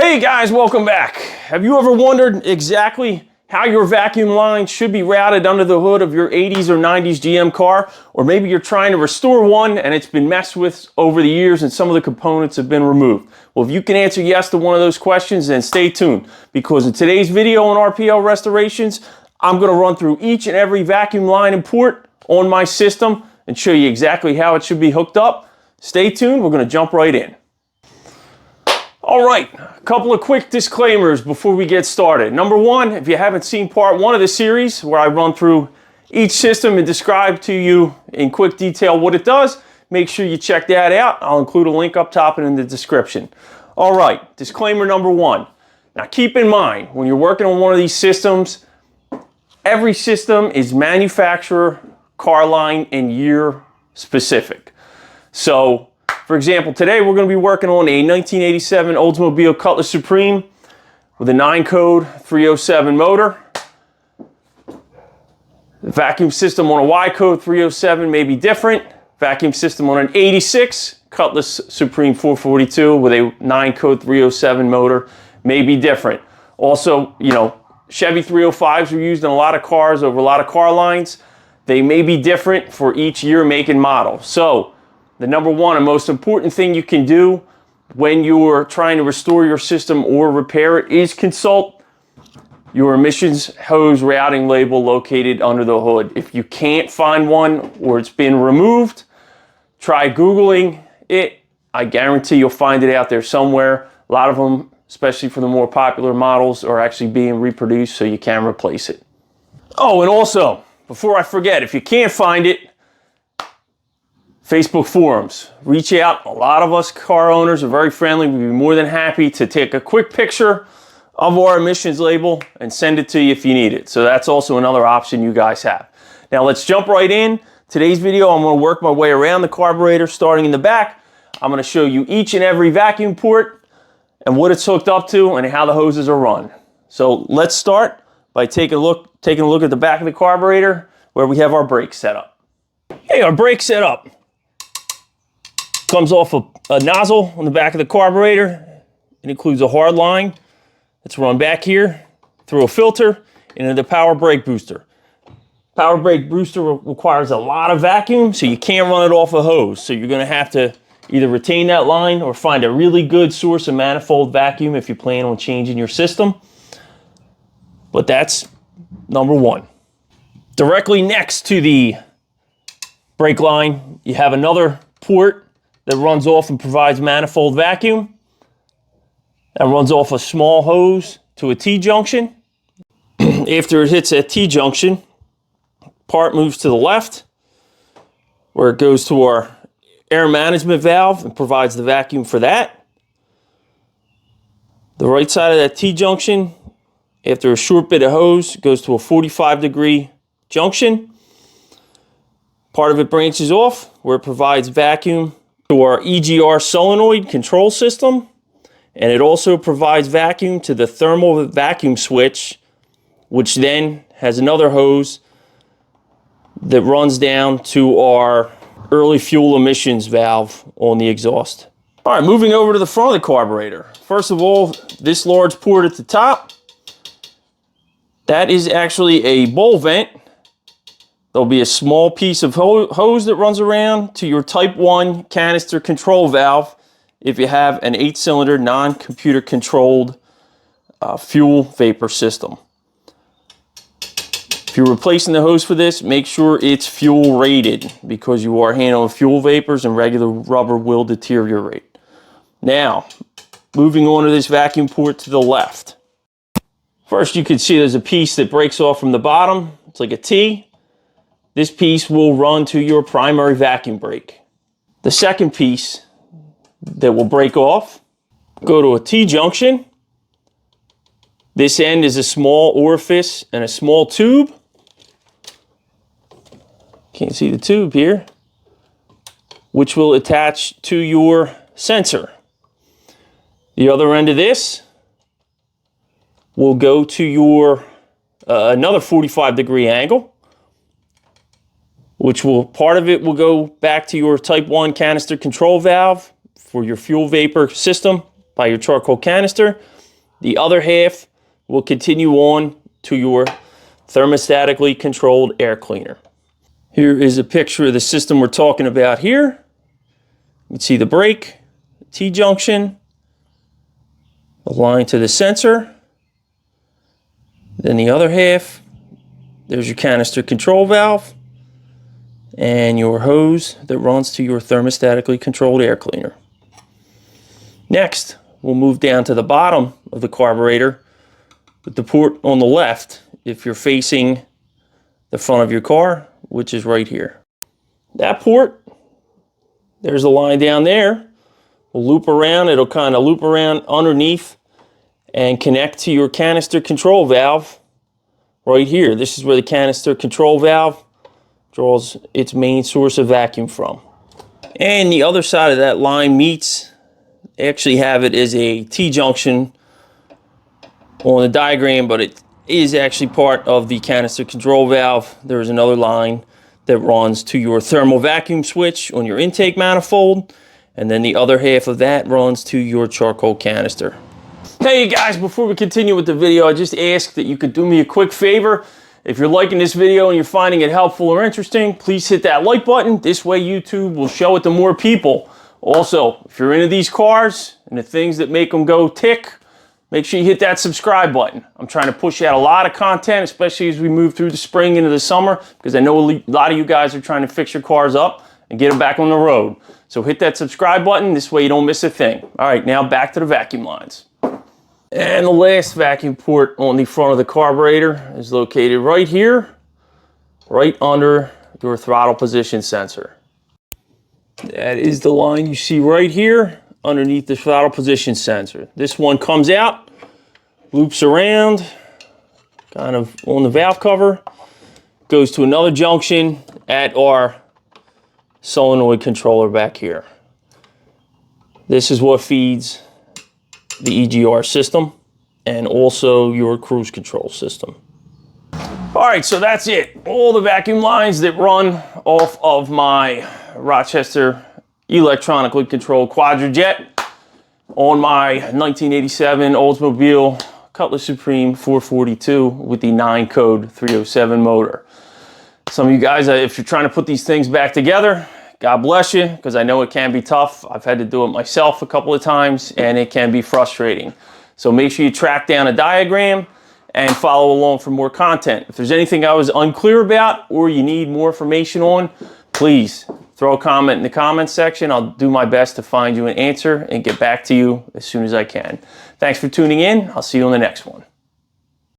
Hey guys, welcome back. Have you ever wondered exactly how your vacuum line should be routed under the hood of your 80s or 90s GM car? Or maybe you're trying to restore one and it's been messed with over the years and some of the components have been removed. Well, if you can answer yes to one of those questions, then stay tuned, because in today's video on RPL Restorations, I'm going to run through each and every vacuum line and port on my system and show you exactly how it should be hooked up. Stay tuned, we're going to jump right in. All right, a couple of quick disclaimers before we get started. Number one, if you haven't seen part one of the series where I run through each system and describe to you in quick detail what it does, make sure you check that out. I'll include a link up top and in the description. All right, disclaimer number one. Now keep in mind, when you're working on one of these systems, every system is manufacturer, car line, and year specific. So, for example, today we're going to be working on a 1987 Oldsmobile Cutlass Supreme with a 9-code 307 motor. The vacuum system on a Y-code 307 may be different. Vacuum system on an 86 Cutlass Supreme 442 with a 9-code 307 motor may be different. Also, Chevy 305s are used in a lot of cars over a lot of car lines. They may be different for each year, make, and model. So, the number one and most important thing you can do when you're trying to restore your system or repair it is consult your emissions hose routing label located under the hood. If you can't find one or it's been removed, try Googling it. I guarantee you'll find it out there somewhere. A lot of them, especially for the more popular models, are actually being reproduced so you can replace it. Oh, and also, before I forget, if you can't find it, Facebook forums. Reach out. A lot of us car owners are very friendly. We'd be more than happy to take a quick picture of our emissions label and send it to you if you need it. So that's also another option you guys have. Now let's jump right in. Today's video, I'm going to work my way around the carburetor, starting in the back. I'm going to show you each and every vacuum port and what it's hooked up to and how the hoses are run. So let's start by taking a look at the back of the carburetor where we have our brake set up. Hey, our brake set up comes off a nozzle on the back of the carburetor. It includes a hard line that's run back here through a filter into the power brake booster. Power brake booster requires a lot of vacuum, so you can't run it off a hose. So you're going to have to either retain that line or find a really good source of manifold vacuum if you plan on changing your system. But that's number one. Directly next to the brake line, you have another port that runs off and provides manifold vacuum. That runs off a small hose to a T-junction. After it hits that T-junction, part moves to the left where it goes to our air management valve and provides the vacuum for that. The right side of that T-junction, after a short bit of hose, goes to a 45-degree junction. Part of it branches off where it provides vacuum to our EGR solenoid control system, and it also provides vacuum to the thermal vacuum switch, which then has another hose that runs down to our early fuel emissions valve on the exhaust. All right, moving over to the front of the carburetor. First of all, this large port at the top, that is actually a bowl vent. There'll be a small piece of hose that runs around to your Type 1 canister control valve if you have an 8-cylinder non-computer controlled fuel vapor system. If you're replacing the hose for this, make sure it's fuel rated, because you are handling fuel vapors and regular rubber will deteriorate. Now, moving on to this vacuum port to the left. First, you can see there's a piece that breaks off from the bottom. It's like a T. This piece will run to your primary vacuum brake. The second piece that will break off, go to a T-junction. This end is a small orifice and a small tube. Can't see the tube here, which will attach to your sensor. The other end of this will go to your another 45-degree angle, which will, part of it will go back to your Type 1 canister control valve for your fuel vapor system by your charcoal canister. The other half will continue on to your thermostatically controlled air cleaner. Here is a picture of the system we're talking about here. You can see the brake, the T-junction, the line to the sensor. Then the other half, there's your canister control valve and your hose that runs to your thermostatically controlled air cleaner. Next, we'll move down to the bottom of the carburetor with the port on the left if you're facing the front of your car, which is right here. That port, there's a line down there, will loop around. It'll kind of loop around underneath and connect to your canister control valve right here. This is where the canister control valve draws its main source of vacuum from. And the other side of that line meets, they actually have it as a T-junction on the diagram, but it is actually part of the canister control valve. There's another line that runs to your thermal vacuum switch on your intake manifold, and then the other half of that runs to your charcoal canister. Hey guys, before we continue with the video, I just ask that you could do me a quick favor. If you're liking this video and you're finding it helpful or interesting, please hit that like button. This way YouTube will show it to more people. Also, if you're into these cars and the things that make them go tick, make sure you hit that subscribe button. I'm trying to push out a lot of content, especially as we move through the spring into the summer, because I know a lot of you guys are trying to fix your cars up and get them back on the road. So hit that subscribe button. This way you don't miss a thing. All right, now back to the vacuum lines. And the last vacuum port on the front of the carburetor is located right here, right under your throttle position sensor. That is the line you see right here underneath the throttle position sensor. This one comes out, loops around, kind of on the valve cover, goes to another junction at our solenoid controller back here. This is what feeds the EGR system and also your cruise control system. All right, so that's it. All the vacuum lines that run off of my Rochester electronically controlled Quadrajet on my 1987 Oldsmobile Cutlass Supreme 442 with the 9 code 307 motor. Some of you guys, if you're trying to put these things back together, God bless you, because I know it can be tough. I've had to do it myself a couple of times, and it can be frustrating. So make sure you track down a diagram and follow along for more content. If there's anything I was unclear about or you need more information on, please throw a comment in the comments section. I'll do my best to find you an answer and get back to you as soon as I can. Thanks for tuning in. I'll see you on the next one.